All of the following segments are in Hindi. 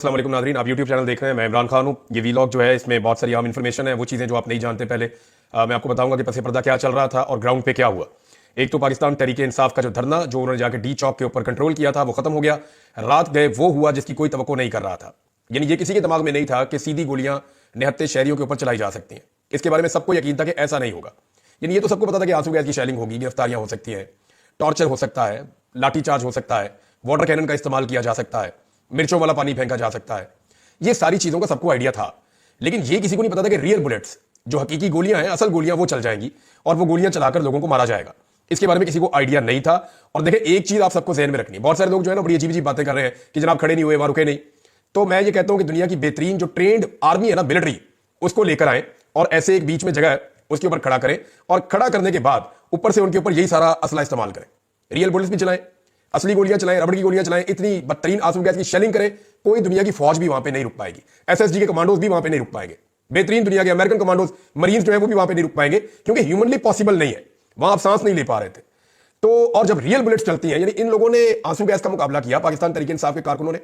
अस्सलाम वालेकुम नाज़रीन, आप यूट्यूब चैनल देख रहे हैं। मैं इमरान खान हूँ। ये वीलॉग जो है इसमें बहुत सारी आम इन्फॉर्मेशन है, वो चीज़ें जो आप नहीं जानते पहले। मैं आपको बताऊंगा कि पसे पर्दा क्या चल रहा था और ग्राउंड पे क्या हुआ। एक तो पाकिस्तान तहरीक इंसाफ का जो धरना जो उन्होंने जाकर डी चौक के ऊपर कंट्रोल किया था वो खत्म हो गया। रात गए वो हुआ जिसकी कोई तवक्को नहीं कर रहा था। यानी ये किसी के दिमाग में नहीं था कि सीधी गोलियां निहत्ते शहरियों के ऊपर चलाई जा सकती हैं। इसके बारे में सबको यकीन था कि ऐसा नहीं होगा। यानी ये तो सबको पता था कि आंसू गैस की शेलिंग होगी, गिरफ्तारियां हो सकती हैं, टॉर्चर हो सकता है, लाठीचार्ज हो सकता है, वाटर कैनन का इस्तेमाल किया जा सकता है, मिर्चों वाला पानी फेंका जा सकता है। ये सारी चीजों का सबको आइडिया था, लेकिन ये किसी को नहीं पता था कि रियल बुलेट्स जो हकीकी गोलियां हैं, असल गोलियां वो चल जाएंगी और वो गोलियां चलाकर लोगों को मारा जाएगा। इसके बारे में किसी को आइडिया नहीं था। और देखिए, एक चीज आप सबको ज़हन में रखनी, बहुत सारे लोग जो है ना बड़ी अजीब अजीब बातें कर रहे हैं कि जनाब खड़े नहीं हुए, वहां रुके नहीं। तो मैं ये कहता हूं कि दुनिया की बेहतरीन जो ट्रेंड आर्मी है ना, मिलिट्री, उसको लेकर आए और ऐसे एक बीच में जगह है उसके ऊपर खड़ा करें और खड़ा करने के बाद ऊपर से उनके ऊपर यही सारा असला इस्तेमाल करें। रियल बुलेट्स भी चलाएं, असली गोलियां चलाएं, रबड़ की गोलियां चलाएं, इतनी बदतरीन आंसू गैस की शेलिंग करें, कोई दुनिया की फौज भी वहां पे नहीं रुक पाएगी। एसएसजी के कमांडोज भी वहां पे नहीं रुक पाएंगे। बेहतरीन दुनिया के अमेरिकन कमांडोज, मरीन्स जो है वो भी वहां पे नहीं रुक पाएंगे, क्योंकि ह्यूमनली पॉसिबल नहीं है। वहां आप सांस नहीं ले पा रहे थे। तो और जब रियल बुलेट्स चलती हैं, यानी इन लोगों ने आंसू गैस का मुकाबला किया, पाकिस्तान तहरीक इंसाफ के कारकुनों ने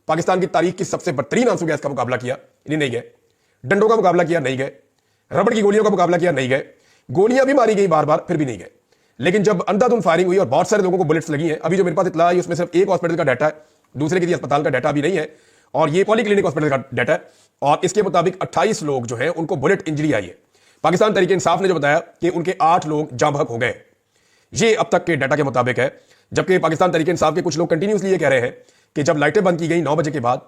पाकिस्तान की तारीख की सबसे बदतरीन आंसू गैस का मुकाबला किया, इन्हें नहीं गए। डंडों का मुकाबला किया, नहीं गए। रबड़ की गोलियों का मुकाबला किया, नहीं गए। गोलियां भी मारी गई बार बार, फिर भी नहीं गए। लेकिन जब अंधाधुंध फायरिंग हुई और बहुत सारे लोगों को बुलेट्स लगी हैं, अभी जो मेरे पास इत्तला है उसमें सिर्फ एक हॉस्पिटल का डाटा है, दूसरे किसी अस्पताल का डाटा भी नहीं है, और ये पॉलीक्लिनिक हॉस्पिटल का डाटा है। और इसके मुताबिक 28 लोग जो हैं उनको बुलेट इंजरी आई है। पाकिस्तान तहरीक इंसाफ ने जो बताया कि उनके 8 लोग जाँ बहक हो गए, ये अब तक के डाटा के मुताबिक है। जबकि पाकिस्तान तहरीक इंसाफ के कुछ लोग कंटिन्यूसली ये कह रहे हैं कि जब लाइटें बंद की गई 9 बजे के बाद,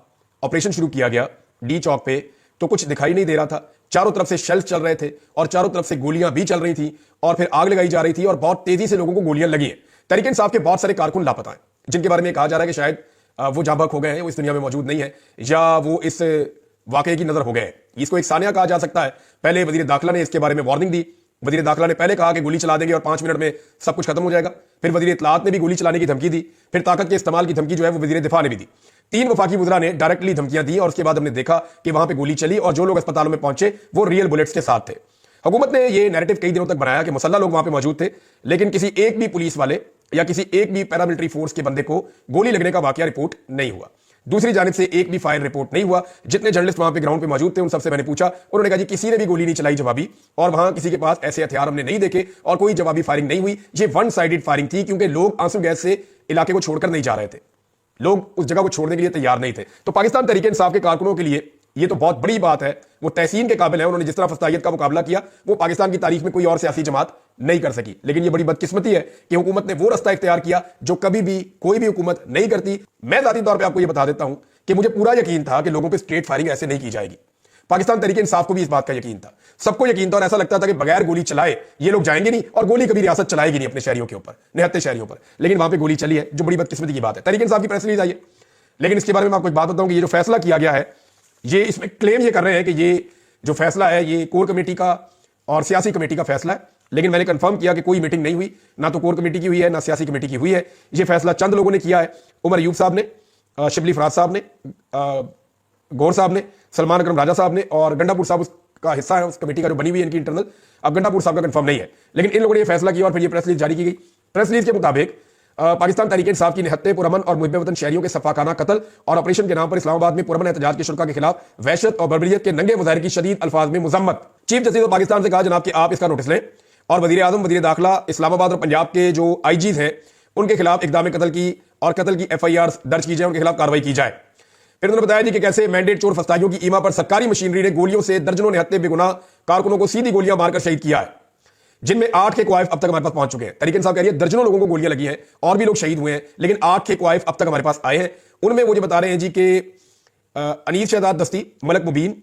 ऑपरेशन शुरू किया गया डी चौक पे, तो कुछ दिखाई नहीं दे रहा था। चारों तरफ से शेल्स चल रहे थे और चारों तरफ से गोलियां भी चल रही थी और फिर आग लगाई जा रही थी और बहुत तेजी से लोगों को गोलियां लगी हैं। तहरीक इंसाफ के बहुत सारे कारकुन लापता हैं, जिनके बारे में कहा जा रहा है कि शायद वो जाँ बहक हो गए हैं, वो इस दुनिया में मौजूद नहीं है, या वो इस वाकये की नजर हो गए हैं। इसको एक सानिया कहा जा सकता है। पहले वजीर दाखिला ने इसके बारे में वार्निंग दी। वजीर दाखिला ने पहले कहा कि गोली चला देंगे और 5 मिनट में सब कुछ खत्म हो जाएगा। फिर वजीर इत्तलात ने भी गोली चलाने की धमकी दी। फिर ताकत के इस्तेमाल की धमकी जो है वो वजीर दिफा ने भी दी। 3 वफाकी वज़रा ने डायरेक्टली धमकियां दी और उसके बाद हमने देखा कि वहां पे गोली चली और जो लोग अस्पतालों में पहुंचे वो रियल बुलेट्स के साथ थे। हुकूमत ने यह नैरेटिव कई दिनों तक बनाया कि मुसल्लह लोग वहां पे मौजूद थे, लेकिन किसी एक भी पुलिस वाले या किसी एक भी पैरामिलिट्री फोर्स के बंदे को गोली लगने का वाकया रिपोर्ट नहीं हुआ। दूसरी जानिब से एक भी फायर रिपोर्ट नहीं हुआ। जितने जर्नलिस्ट वहां पे ग्राउंड पे मौजूद थे उन सबसे मैंने पूछा, उन्होंने कहा जी किसी ने भी गोली नहीं चलाई जवाबी, और वहां किसी के पास ऐसे हथियार हमने नहीं देखे और कोई जवाबी फायरिंग नहीं हुई। ये वन साइडेड फायरिंग थी, क्योंकि लोग आंसू गैस से इलाके को छोड़कर नहीं जा रहे थे, लोग उस जगह को छोड़ने के लिए तैयार नहीं थे। तो पाकिस्तान तहरीक इंसाफ के कारकुनों के लिए ये तो बहुत बड़ी बात है, वो तहसीन के काबिल है। उन्होंने जिस तरह फस्तायत का मुकाबला किया वो पाकिस्तान की तारीख में कोई और सियासी जमात नहीं कर सकी। लेकिन ये बड़ी बदकिस्मती है कि हुकूमत ने वो रास्ता इख्तियार किया जो कभी भी कोई भी हुकूमत नहीं करती। मैं जाती तौर पर आपको ये बता देता हूं कि मुझे पूरा यकीन था कि लोगों पर स्ट्रेट फायरिंग ऐसे नहीं की जाएगी। पाकिस्तान तहरीक इंसाफ को भी इस बात का यकीन था, सबको यकीन था, और ऐसा लगता था कि बगैर गोली चलाए ये लोग जाएंगे नहीं और गोली कभी रियासत चलाएगी नहीं अपने शहरियों के ऊपर, निहत्ते शहरियों पर। लेकिन वहां पे गोली चली है, जो बड़ी बदकिस्मती की बात है। तहरीक इंसाफ की प्रेस रिलीज आई है, लेकिन इसके बारे में मैं आपको एक बात बताऊं कि ये जो फैसला किया गया है, ये इसमें क्लेम ये कर रहे हैं कि ये जो फैसला है ये कोर कमेटी का और सियासी कमेटी का फैसला है। लेकिन मैंने कंफर्म किया कि कोई मीटिंग नहीं हुई, ना तो कोर कमेटी की हुई है ना सियासी कमेटी की हुई है। ये फैसला चंद लोगों ने किया है। उमर अयूब साहब ने, शिबली फराज साहब ने, गौर साहब ने, सलमान अकरम राजा साहब ने, और गंडापुर साहब उसका हिस्सा है, उस कमेटी का जो बनी हुई है इनकी इंटरनल। अब गंडापुर साहब का कंफर्म नहीं है, लेकिन इन लोगों ने यह फैसला किया और फिर ये प्रेस रिलीज जारी की गई। प्रेस रिलीज के मुताबिक पाकिस्तान तहरीक इंसाफ की निहत्ते पुरअमन और मुहिब वतन शहरियों के सफाकाना कत्ल और ऑपरेशन के नाम पर इस्लामाबाद में पुरअमन एहतजाज के शुरका के खिलाफ वहशत और बर्बरियत के नंगे मुजाहिरे की शदीद अल्फाज में मुजम्मत। चीफ जस्टिस ऑफ पाकिस्तान से कहा जनाब कि आप इसका नोटिस लें और वजीर आजम, वजीर दाखिला, इस्लामाबाद और पंजाब के जो आईजीज हैं उनके खिलाफ इकदाम कत्ल की और कत्ल की FIR दर्ज की जाए, उनके खिलाफ कार्रवाई की जाए। फिर उन्होंने बताया जी कि कैसे मैंडेट चोर फस्ताइयों की ईमा पर सरकारी मशीनरी ने गोलियों से दर्जनों निहत्ते बेगुनाह कारकुनों को सीधी गोलियां मारकर शहीद किया है, जिनमें 8 के क्वाइफ अब तक हमारे पास पहुंच चुके हैं। तहरीक इंसाफ कह रही है दर्जनों लोगों को गोलियां लगी हैं और भी लोग शहीद हुए हैं, लेकिन 8 के क्वाइफ अब तक हमारे पास आए हैं। उनमें मुझे बता रहे हैं जी कि अनीस शहजाद दस्ती, मलक मुबीन,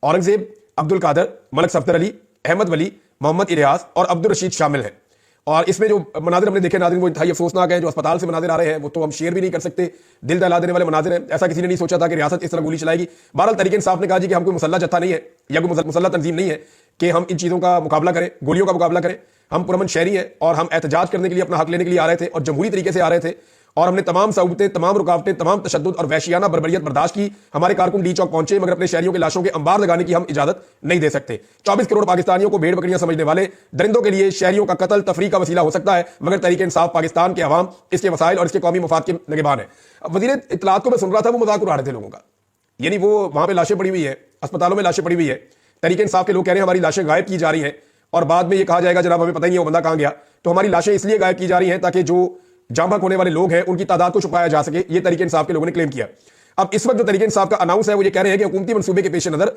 औरंगजेब, अब्दुल कादर, मलक सफदर अली, अहमद वली, मोहम्मद इलियास और अब्दुल रशीद शामिल हैं। और इसमें जो मनाजिर हमने देखे नाज़रीन वो इंतहाई अफसोसनाक है। जो अस्पताल से मनाजिर आ रहे हैं वो तो हम शेयर भी नहीं कर सकते, दिल दहला देने वाले मनाजिर हैं। ऐसा किसी ने नहीं सोचा था कि रियासत इस तरह गोली चलाएगी। बहरहाल तहरीक इंसाफ ने कहा जी कि हम कोई मुसल्ला जत्था नहीं है या कोई मुसल्ला तंजीम नहीं है कि हम इन चीज़ों का मुकाबला करें, गोलियों का मुकाबला करें। हम पुरअमन शहरी है और हम एहतजाज करने के लिए, अपना हक लेने के लिए आ रहे थे और जमहूरी तरीके से आ रहे थे, और हमने तमाम सहूलतें, तमाम रुकावटें, तमाम तशद्दुद और वहशियाना बर्बरियत बर्दाश्त की। हमारे कारकुन डी चौक पहुंचे, मगर अपने शहरियों के लाशों के अंबार लगाने की हम इजाजत नहीं दे सकते। 24 करोड़ पाकिस्तानियों को भेड़ बकरियां समझने वाले दरिंदों के लिए शहरियों का कत्ल तफरीक का वसीला हो सकता है, मगर तहरीक इंसाफ पाकिस्तान के अवाम इसके वसाइल और इसके कौमी मफाद के निगहबान है। वजीर इत्तलात को मैं सुन रहा था, वो मजाक उड़ा रहे थे लोगों का यानी वो वहां पे लाशें पड़ी हुई है, अस्पतालों में लाशें पड़ी हुई है, तहरीक इंसाफ के लोग कह रहे हैं हमारी लाशें गायब की जा रही हैं, और बाद में ये कहा जाएगा जनाब हमें पता ही नहीं वो बंदा कहां गया। तो हमारी लाशें इसलिए गायब की जा रही हैं ताकि जो जाम बहक होने वाले लोग हैं उनकी तादाद को छुपाया जा सके, ये तहरीक इंसाफ के लोगों ने क्लेम किया। अब इस वक्त जो तहरीक इंसाफ का अनाउंस है वो ये कह रहे हैं कि हुकूमती मंसूबे के पेश नजर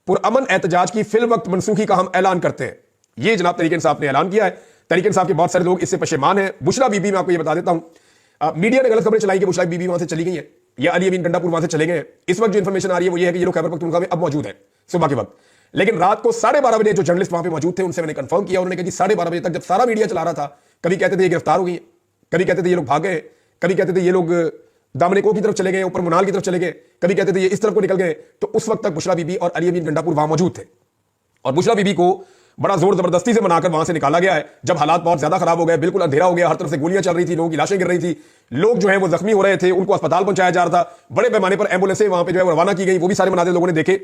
पुरअमन एहतजाज की फिल वक्त मनसूखी का हम ऐलान करते हैं। ये जनाब तहरीक इंसाफ ने ऐलान किया है। तहरीक इंसाफ के बहुत सारे लोग इससे पशेमान हैं। बुशरा बीबी, मैं आपको ये बता देता हूं, मीडिया ने गलत खबरें चलाई कि बुशरा बीबी वहां से चली गई है या अली अमीन गंडापुर वहां से चले गए हैं। इस वक्त जो इंफॉर्मेशन आ रही है वो ये है कि ये लोग खैबर पख्तूनख्वा में अब मौजूद हैं सुबह के वक्त। लेकिन रात को 12:30 बजे जो जर्नलिस्ट वहां पे मौजूद थे उनसे मैंने कंफर्म किया, उन्होंने कहा जी 12:30 बजे तक जब सारा मीडिया चला रहा था, कभी कहते थे ये गिरफ्तार हो गई है, कभी कहते थे ये लोग भाग गए, कभी कहते थे ये लोग दामनेको की तरफ चले गए, ऊपर मुनाल की तरफ चले गए, कभी कहते थे ये इस तरफ को निकल गए। तो उस वक्त तक बुशरा बीबी और अली अमीन गंडापुर वहां मौजूद थे और बुशरा बीबी को बड़ा जोर जबरदस्ती से मनाकर वहां से निकाला गया है। जब हालात बहुत ज्यादा खराब हो गए, बिल्कुल अंधेरा हो गया, हर तरफ से गोलियां चल रही थी, लोगों की लाशें गिर रही थी, लोग जो है वो जख्मी हो रहे थे, उनको अस्पताल पहुंचाया जा रहा था, बड़े पैमाने पर एम्बुलेंसें वहां पे जो है रवाना की गई, वो भी सारे मनाजिर लोगों ने देखे।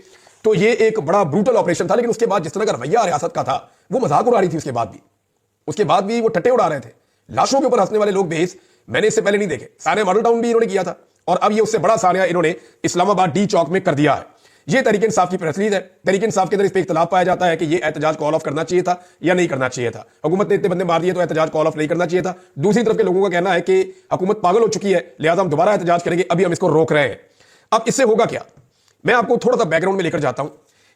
तो ये एक बड़ा ब्रूटल ऑपरेशन था। लेकिन उसके बाद जिस तरह का रवैया रियासत का था वो मजाक उड़ा रही थी। उसके बाद भी वो टट्टे उड़ा रहे थे, लाशों के ऊपर हंसने वाले लोग बेहस मैंने इससे पहले नहीं देखे। सारे मॉडल टाउन भी इन्होंने किया था और अब ये उससे बड़ा सानिया इन्होंने इस्लामाबाद डी चौक में कर दिया है। ये तहरीक इंसाफ की प्रेस रिलीज है। तहरीक इंसाफ के अंदर इस पर इख्तलाफ पाया जाता है कि ये एहतजाज कॉल ऑफ करना चाहिए था या नहीं करना चाहिए था। हुकूमत ने इतने बंदे मार दिए तो एहतजाज कॉल ऑफ नहीं करना चाहिए था। दूसरी तरफ के लोगों का कहना है कि हुकूमत पागल हो चुकी है, लिहाजा हम दोबारा एहतजाज करेंगे, अभी हम इसको रोक रहे हैं। अब इससे होगा क्या, मैं आपको थोड़ा सा बैकग्राउंड में लेकर जाता हूं।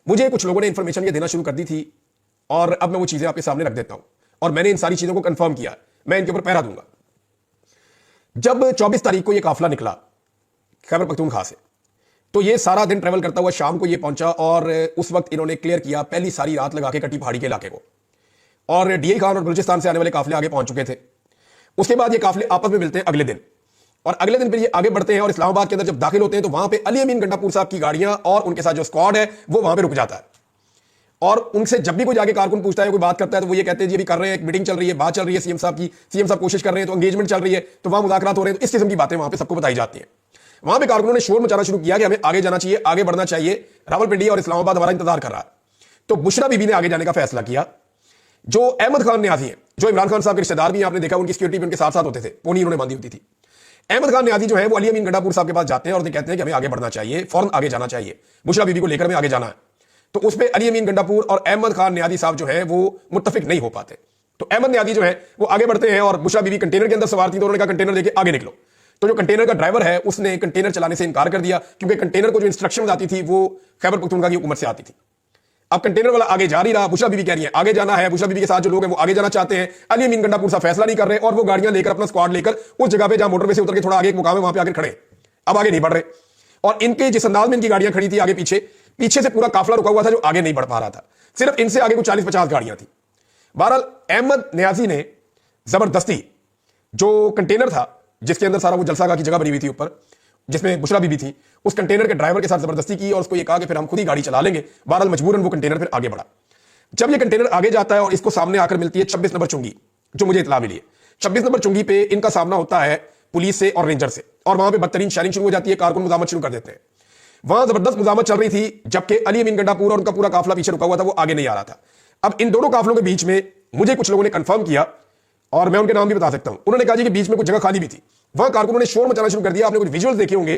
मुझे कुछ लोगों ने इंफॉर्मेशन ये देना शुरू कर दी थी और अब मैं वो चीजें आपके सामने रख देता हूं और मैंने इन सारी चीजों को कंफर्म किया, मैं इनके ऊपर पहरा दूंगा। जब 24 तारीख को ये काफिला निकला खैबर पख्तूनख्वा से, तो ये सारा दिन ट्रेवल करता हुआ शाम को ये पहुंचा और उस वक्त इन्होंने क्लियर किया पहली सारी रात लगा के कटी पहाड़ी के इलाके को, और डीआई खान और बलूचिस्तान से आने वाले काफिले आगे पहुंच चुके थे। उसके बाद ये काफिले आपस में मिलते हैं अगले दिन, और अगले दिन फिर ये आगे बढ़ते हैं और इस्लामाबाद के अंदर जब दाखिल होते हैं तो वहां पे अली अमीन गंडापुर साहब की गाड़ियां और उनके साथ जो स्क्वाड है वो वहां पे रुक जाता है। और उनसे जब भी कोई जाके कारकुन पूछता है, कोई बात करता है, तो वो ये कहते हैं जी अभी कर रहे हैं, एक मीटिंग चल रही है, बात चल रही है सीएम साहब की, सीएम साहब कोशिश कर रहे हैं, तो एंगेजमेंट चल रही है, तो वहां मुज़ाकरात हो रहे हैं। तो इस किस्म की बातें वहां पे सबको बताई जाती हैं। वहां पे कारकुनों ने शोर मचाना शुरू किया कि हमें आगे जाना चाहिए, आगे बढ़ना चाहिए, रावलपिंडी और इस्लामाबाद हमारा इंतजार कर रहा है। तो बुशरा बीबी ने आगे जाने का फैसला किया। जो अहमद खान न्याजी है, जो इमरान खान साहब के रिश्तेदार भी आपने देखा, उनकी सिक्योरिटी भी उनके साथ साथ होते थे, पोनी उन्होंने बांधी होती थी। अहमद खान न्याजी जो है वो अली अमीन गंडापुर साहब के पास जाते हैं और कहते हैं कि हमें आगे बढ़ना चाहिए, फौरन आगे जाना चाहिए, बुशरा बीबी को लेकर हमें आगे जाना है। तो उस पर अली अमीन गंडापुर और अहमद खान न्याजी साहब जो है वो मुत्तफिक नहीं हो पाते। तो अहमद न्याजी जो है वो आगे बढ़ते हैं और बुशरा बीबी कंटेनर के अंदर सवार थी, तो उन्होंने कहा कंटेनर लेके आगे निकलो। तो जो कंटेनर का ड्राइवर है उसने कंटेनर चलाने से इनकार कर दिया, क्योंकि कंटेनर को जो इंस्ट्रक्शन आती थी वो खैबर पख्तूनख्वा की हुकूमत से आती थी। अब कंटेनर वाला आगे जा ही रहा, बुशरा बीबी कह रही है आगे जाना है, बुशरा बीबी के साथ जो लोग हैं वो आगे जाना चाहते हैं। अली अमीन गंडापुर साहब फैसला नहीं कर रहे और वो गाड़ियां लेकर, अपना स्क्वाड लेकर उस जगह पे जहां मोटरवे से उतर के थोड़ा आगे एक मुकाम है वहां पे आकर खड़े, अब आगे नहीं बढ़ रहे। और इनके जिस अंदाज में इनकी गाड़ियां खड़ी थी आगे पीछे, पीछे से पूरा काफिला रुका हुआ था जो आगे नहीं बढ़ पा रहा था, सिर्फ इनसे आगे कुछ 40-50 गाड़ियां थी। बहरहाल अहमद न्याजी ने जबरदस्ती जो कंटेनर था जिसके अंदर सारा वो जलसागाह की जगह बनी हुई थी ऊपर, जिसमें बुशरा बीबी थी, उस कंटेनर के ड्राइवर के साथ जबरदस्ती की और उसको ये कहा कि फिर हम खुद ही गाड़ी चला लेंगे। बहरहाल मजबूरन वो कंटेनर फिर आगे बढ़ा। जब ये कंटेनर आगे जाता है और इसको सामने आकर मिलती है 26 नंबर चुंगी, जो मुझे इतला मिली है, 26 नंबर चुंगी पे इनका सामना होता है पुलिस से और रेंजर से, और वहां पे बदतरीन शेयरिंग शुरू हो जाती है, कारकुन मुजामत शुरू कर देते हैं। वहां जबरदस्त मुजामत चल रही थी, जबकि अली अमीन गंडापुर और उनका पूरा काफिला पीछे रुका हुआ था, वो आगे नहीं आ रहा था। अब इन दोनों काफिलों के बीच में मुझे कुछ लोगों ने कंफर्म किया और मैं उनके नाम भी बता सकता हूं। उन्होंने कहा जी कि बीच में कुछ जगह खाली भी थी, वहां कारकुनों ने शोर मचाना शुरू कर दिया। आपने कुछ विजुअल्स देखे होंगे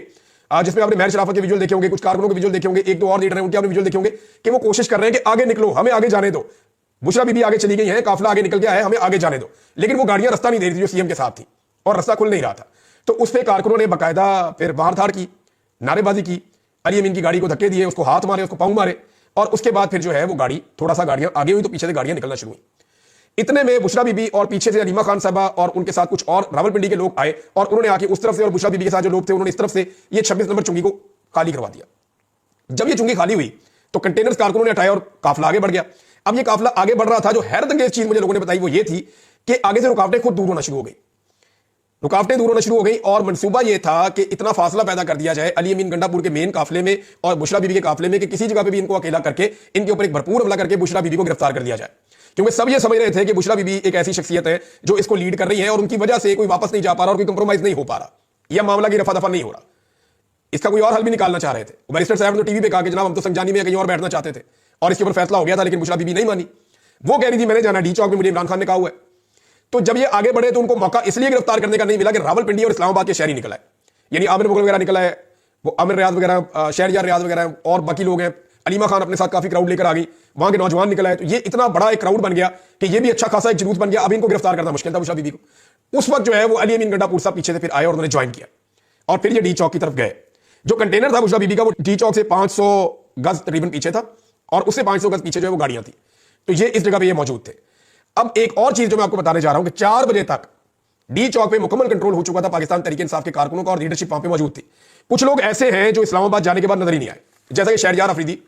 जिसमें आपने महर शराफत के विजुअल देखे होंगे, कुछ कारकुनों के विजुअल देखे होंगे, एक दो और लीडर हैं उनके आपने विजुअल देखे होंगे कि वो कोशिश कर रहे हैं कि आगे निकलो, हमें आगे जाने दो, बुशरा बीबी आगे चली गई है, काफिला आगे निकल गया है, हमें आगे जाने दो। लेकिन वो गाड़ियां रास्ता नहीं दे रही थी जो सीएम के साथ थी और रास्ता खुल नहीं रहा था। तो उस पर कारकुनों ने बाकायदा फिर मारधाड़ की, नारेबाजी की, अली अमीन की गाड़ी को धक्के दिए, उसको हाथ मारे, उसको पांव मारे, और उसके बाद फिर जो है वो गाड़ी थोड़ा सा गाड़ियां आगे हुई तो पीछे से गाड़ियां निकलना शुरू हुई। इतने में बुशरा बीबी और पीछे से अलीमा खान साहबा और उनके साथ कुछ और रावलपिंडी के लोग आए और उन्होंने आके उस तरफ से और बुशरा बीबी के साथ जो लोग थे उन्होंने इस तरफ से ये 26 नंबर चुंगी को खाली करवा दिया। जब ये चुंगी खाली हुई तो कंटेनर्स कारकुनों ने हटाए और काफिला आगे बढ़ गया। अब ये काफिला आगे बढ़ रहा था, जो हैरतअंगेज चीज मुझे लोगों ने बताई वो ये थी कि आगे से रुकावटें खुद दूर होना शुरू हो गई, रुकावटें दूर होना शुरू हो गई। और मंसूबा यह था कि इतना फासला पैदा कर दिया जाए अली अमीन गंडापुर के मेन काफिले में और बुशरा बीबी के काफिले में कि किसी जगह पे भी इनको अकेला करके इनके ऊपर एक भरपूर हमला करके बुशरा बीबी को गिरफ्तार कर दिया जाए, क्योंकि सब ये समझ रहे थे कि बुशरा बीबी एक ऐसी शख्सियत है जो इसको लीड कर रही है और उनकी वजह से कोई वापस नहीं जा पा रहा और कोई कंप्रोमाइज नहीं हो पा रहा, यह मामला की रफा दफा नहीं हो रहा, इसका कोई और हल भी निकालना चाह रहे थे। बैरिस्टर साहब ने टीवी पे कहा कि जनाब हम तो संजानी में कहीं और बैठना चाहते थे और इसके ऊपर फैसला हो गया था, लेकिन बुशरा बीबी नहीं मानी। वो कह रही थी मैंने जाना डी चौक में, मुझे इमरान खान ने कहा हुआ है। तो जब ये आगे बढ़े तो उनको मौका इसलिए गिरफ्तार करने का नहीं मिला कि रावलपिंडी और इस्लामाबाद के शहरी निकला है, यानी आमिर मुगल वगैरह निकला है, वो आमिर रियाज वगैरह, शहरयार रियाज वगैरह और बाकी लोग हैं, अलीमा खान अपने साथ काफी क्राउड लेकर आ गई, वहां के नौजवान निकल आए, तो ये इतना बड़ा एक क्राउड बन गया कि ये भी अच्छा खासा एक जुलूस बन गया। अब इनको गिरफ्तार करना मुश्किल था बुशरा बीबी को। उस वक्त जो है वो अली अमीन गंडापुर साहब पीछे से फिर आए और उन्होंने ज्वाइन किया और फिर ये डी चौक की तरफ गए। जो कंटेनर था बुशरा बीबी का वो डी चौक से 500 गज तकरीबन पीछे था और उससे 500 गज पीछे जो है वो गाड़ियां थी, तो ये इस जगह पे ये मौजूद थे। अब एक और चीज जो मैं आपको बताने जा रहा हूं कि 4 बजे तक डी चौक पे मुकम्मल कंट्रोल हो चुका था पाकिस्तान तहरीक इंसाफ के कारकुनों का और लीडरशिप वहां पे मौजूद थी। कुछ लोग ऐसे हैं जो इस्लामाबाद जाने के बाद नजर ही नहीं आए, जैसा कि शहरयार अफरीदी,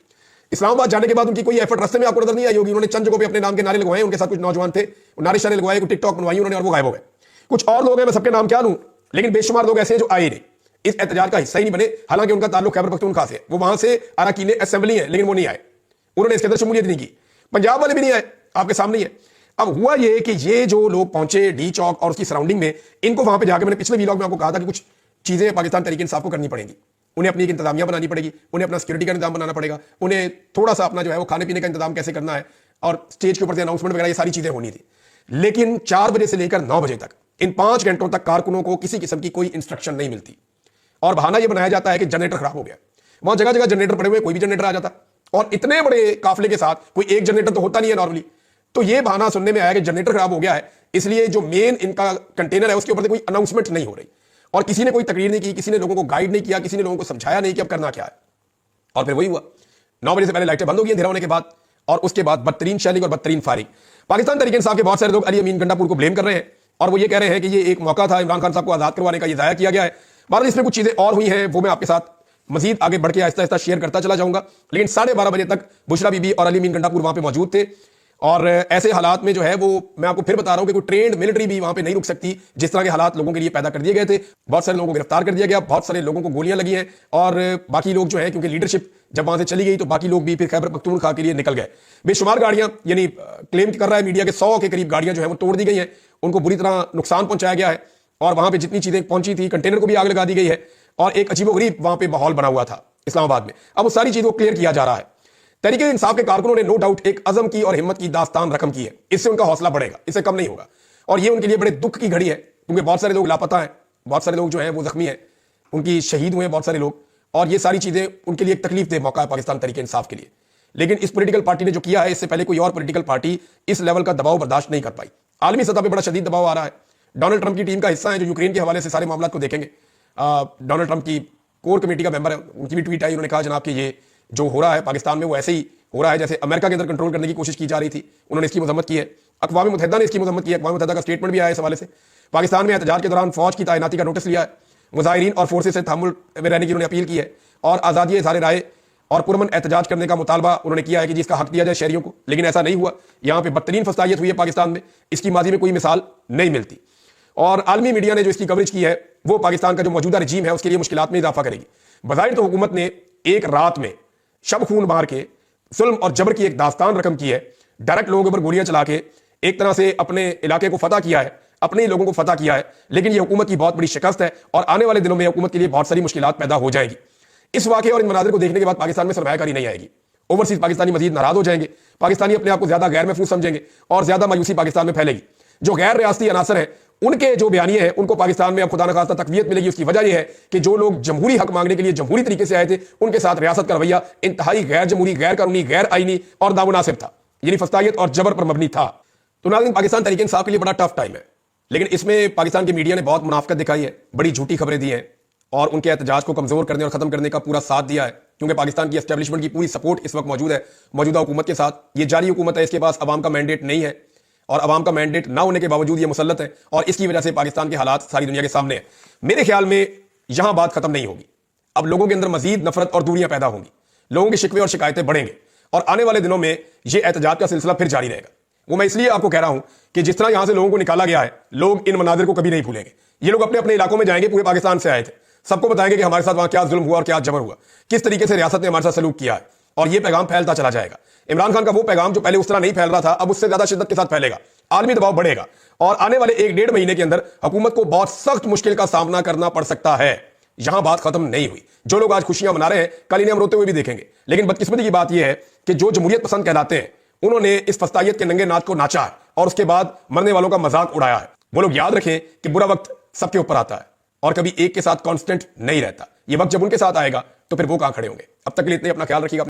इस्लामाबाद जाने के बाद उनकी कोई एफर्ट रास्ते में आपको नजर नहीं आई होगी। उन्होंने चंद जगहों पे अपने नाम के नारे लगवाए, उनके साथ कुछ नौजवान थे, नारे शारे लगवाए, कुछ टिकटॉक बनवाई उन्होंने और वो गायब हो गए। कुछ और लोग हैं, मैं सबके नाम क्या लूं, लेकिन बेशुमार लोग ऐसे हैं जो आए नहीं, इस एहतजाज का हिस्सा ही नहीं बने, हालांकि उनका ताल्लुक खैबर पख्तूनख्वा से है, वो वहां से अरकान असेंबली है, लेकिन वो नहीं आए, उन्होंने इसके अंदर शमूलियत नहीं की। पंजाब वाले भी नहीं आए, आपके सामने ही है। अब हुआ ये कि ये जो लोग पहुंचे डी चौक और उसकी सराउंडिंग में, इनको वहां पे जाकर, मैंने पिछले वीलॉग में आपको कहा था कि कुछ चीजें पाकिस्तान तहरीक इंसाफ को करनी पड़ेंगी। उन्हें अपनी एक इंतजामिया बनानी पड़ेगी, उन्हें अपना सिक्योरिटी का इंतजाम बनाना पड़ेगा, उन्हें थोड़ा सा अपना जो है वो खाने पीने का इंतजाम कैसे करना है, और स्टेज के ऊपर से अनाउंसमेंट वगैरह, ये सारी चीजें होनी थी। लेकिन 4 बजे से लेकर 9 बजे तक, इन 5 घंटों तक कारकुनों को किसी किस्म की कोई इंस्ट्रक्शन नहीं मिलती और बहाना यह बनाया जाता है कि जनरेटर खराब हो गया। वहां जगह जगह जनरेटर पड़े हुए, कोई भी जनरेटर आ जाता, और इतने बड़े काफिले के साथ कोई एक जनरेटर तो होता नहीं है नॉर्मली। तो यह बहाना सुनने में आया कि जनरेटर खराब हो गया है, इसलिए जो मेन इनका कंटेनर है उसके ऊपर से कोई अनाउंसमेंट नहीं हो रही, और किसी ने कोई तकरीर नहीं की, किसी ने लोगों को गाइड नहीं किया, किसी ने लोगों को समझाया नहीं कि अब करना क्या है। और फिर वही हुआ, 9 बजे से पहले लाइटें बंद हो गई अंधेरा होने के बाद, और उसके बाद बदतरीन शेलिंग और बदतरीन फायरिंग। पाकिस्तान तहरीक इंसाफ के बहुत सारे लोग अली अमीन गंडापुर को ब्लेम कर रहे हैं और वो ये कह रहे हैं कि ये एक मौका था इमरान खान साहब को आजाद करवाने का, ये जाया किया गया है। बहरहाल इसमें कुछ चीजें और हुई हैं, वो मैं आपके साथ मजीद आगे बढ़ के आहिस्ता आहिस्ता शेयर करता चला जाऊंगा। लेकिन 12:30 बजे तक बुशरा बीबी और अली अमीन गंडापुर वहां पे मौजूद थे, और ऐसे हालात में जो है वो मैं आपको फिर बता रहा हूं कि कोई ट्रेंड मिलिट्री भी वहां पे नहीं रुक सकती, जिस तरह के हालात लोगों के लिए पैदा कर दिए गए थे। बहुत सारे लोगों को गिरफ्तार कर दिया गया, बहुत सारे लोगों को गोलियां लगी हैं, और बाकी लोग जो है, क्योंकि लीडरशिप जब वहां से चली गई तो बाकी लोग भी फिर खैबर पख्तूनख्वा के लिए निकल गए। बेशुमार गाड़ियां, यानी क्लेम कर रहा है मीडिया के 100 के करीब गाड़ियां जो है वो तोड़ दी गई हैं, उनको बुरी तरह नुकसान पहुंचाया गया है, और वहां पर जितनी चीजें पहुंची थी, कंटेनर को भी आग लगा दी गई है, और एक अजीबोगरीब वहां पर माहौल बना हुआ था इस्लामाबाद में। अब वो सारी चीजों को क्लियर किया जा रहा है। तहरीक इंसाफ के कारकुनों ने नो डाउट एक अज़म की और हिम्मत की दास्तान रकम की है, इससे उनका हौसला बढ़ेगा, इससे कम नहीं होगा, और ये उनके लिए बड़े दुख की घड़ी है, क्योंकि बहुत सारे लोग लापता हैं, बहुत सारे लोग जो हैं वो जख्मी हैं, उनकी शहीद हुए बहुत सारे लोग, और ये सारी चीजें उनके लिए एक तकलीफ दे मौका है पाकिस्तान तहरीक इंसाफ के लिए। लेकिन इस पॉलिटिकल पार्टी ने जो किया है, इससे पहले कोई और पॉलिटिकल पार्टी इस लेवल का दबाव बर्दाश्त नहीं कर पाई। आलमी सतह पर बड़ा शदीद दबाव आ रहा है। डोनाल्ड ट्रंप की टीम का हिस्सा है जो यूक्रेन के हवाले से सारे मामला को देखेंगे। डोनाल्ड ट्रंप की कोर कमेटी का मेंबर है, उनकी भी ट्वीट आई, उन्होंने कहा जनाब कि ये जो हो रहा है पाकिस्तान में वो ऐसे ही हो रहा है जैसे अमेरिका के अंदर कंट्रोल करने की कोशिश की जा रही थी। उन्होंने इसकी मजम्मत की है, अक़वाम मुत्तहिदा ने इसकी मजम्मत की है, अक़वाम मुत्तहिदा का स्टेटमेंट भी आया इस हवाले से। पाकिस्तान में एहतजाज के दौरान फौज की तैनाती का नोटिस लिया है, मुजाहिरीन और फोर्सेस से तहम्मुल में रहने की उन्होंने अपील की है, और आज़ादी इज़हार राय और पुरअमन एहतजाज करने का मुतालबा उन्होंने किया है कि जिसका हक दिया जाए शहरियों को। लेकिन ऐसा नहीं हुआ, यहाँ पे बदतरीन फसादियत हुई है पाकिस्तान में, इसकी माजी में कोई मिसाल नहीं मिलती। और आलमी मीडिया ने जो इसकी कवरेज की है वो पाकिस्तान का जो मौजूदा रजीम है उसके लिए मुश्किलात में इजाफा करेगी। बज़ाहिर तो हुकूमत ने एक रात में शब खून मार के जुल्म और जबर की एक दास्तान रकम की है, डायरेक्ट लोगों के ऊपर गोलियां चला के एक तरह से अपने इलाके को फतह किया है, अपने ही लोगों को फतह किया है। लेकिन यह हुकूमत की बहुत बड़ी शिकस्त है और आने वाले दिनों में हुकूमत के लिए बहुत सारी मुश्किलात पैदा हो जाएगी। इस वाक़े और इन मनाज़िर को देखने के बाद पाकिस्तान में सरमायाकारी नहीं आएगी, ओवरसीज पाकिस्तानी मजीद नाराज हो जाएंगे, पाकिस्तानी अपने आप को ज्यादा गैर महफूज समझेंगे और ज्यादा मायूसी पाकिस्तान में फैलेगी। जो गैर रियासती अनासर है उनके जो बयानिए हैं उनको पाकिस्तान में अब खुदा न खास्ता तकवीयत मिलेगी। उसकी वजह यह है कि जो लोग जमहूरी हक मांगने के लिए जमहूरी तरीके से आए थे उनके साथ रियासत का रवैया इंतहाई गैर जमहूरी, गैर कानूनी, गैर आईनी और नामुनासिब था, यानी फस्तायत और जबर पर मबनी था। तो नाज़रीन, पाकिस्तान तहरीक इंसाफ के लिए बड़ा टफ टाइम है, लेकिन इसमें पाकिस्तान की मीडिया ने बहुत मुनाफिकत दिखाई है, बड़ी झूठी खबरें दी हैं और उनके एहतजाज को कमजोर करने और खत्म करने का पूरा साथ दिया है, क्योंकि पाकिस्तान की एस्टेब्लिशमेंट की पूरी सपोर्ट इस वक्त मौजूद है मौजूदा हुकूमत के साथ। ये जाली हुकूमत है, इसके पास अवाम का मैंडेट नहीं है और अवाम का मैंडेट ना होने के बावजूद ये मुसल्लत है और इसकी वजह से पाकिस्तान के हालात सारी दुनिया के सामने है। मेरे ख्याल में यहां बात खत्म नहीं होगी, अब लोगों के अंदर मजीद नफरत और दूरियां पैदा होंगी, लोगों के शिकवे और शिकायतें बढ़ेंगे और आने वाले दिनों में यह एहतजाज का सिलसिला फिर जारी रहेगा। वो मैं इसलिए आपको कह रहा हूं कि जिस तरह यहां से लोगों को निकाला गया है, लोग इन मनाजिर को कभी नहीं भूलेंगे। ये लोग अपने अपने इलाकों में जाएंगे, पूरे पाकिस्तान से आए थे, सबको बताएंगे कि हमारे साथ वहां क्या जुल्म हुआ और क्या जबर हुआ, किस तरीके से रियासत ने हमारे साथ सलूक किया है, और यह पैगाम फैलता चला जाएगा। इमरान खान का वो पैगाम जो पहले उस तरह नहीं फैल रहा था, अब उससे ज्यादा शिद्दत के साथ फैलेगा, आलमी दबाव बढ़ेगा और आने वाले 1-1.5 महीने के अंदर हुकूमत को बहुत सख्त मुश्किल का सामना करना पड़ सकता है। यहां बात खत्म नहीं हुई। जो लोग आज खुशियां मना रहे हैं, कल इन्हें हम रोते हुए भी देखेंगे। लेकिन बदकिस्मती की बात यह है कि जो जमहूरियत पसंद कहलाते हैं उन्होंने इस फस्तायत के नंगे नाच को नाचा है और उसके बाद मरने वालों का मजाक उड़ाया है। वो लोग याद रखें कि बुरा वक्त सबके ऊपर आता है, और कभी एक के साथ कांस्टेंट नहीं रहता। ये वक्त जब उनके साथ आएगा तो फिर वो कहां खड़े होंगे। अब तक के लिए इतने, अपना ख्याल रखिएगा।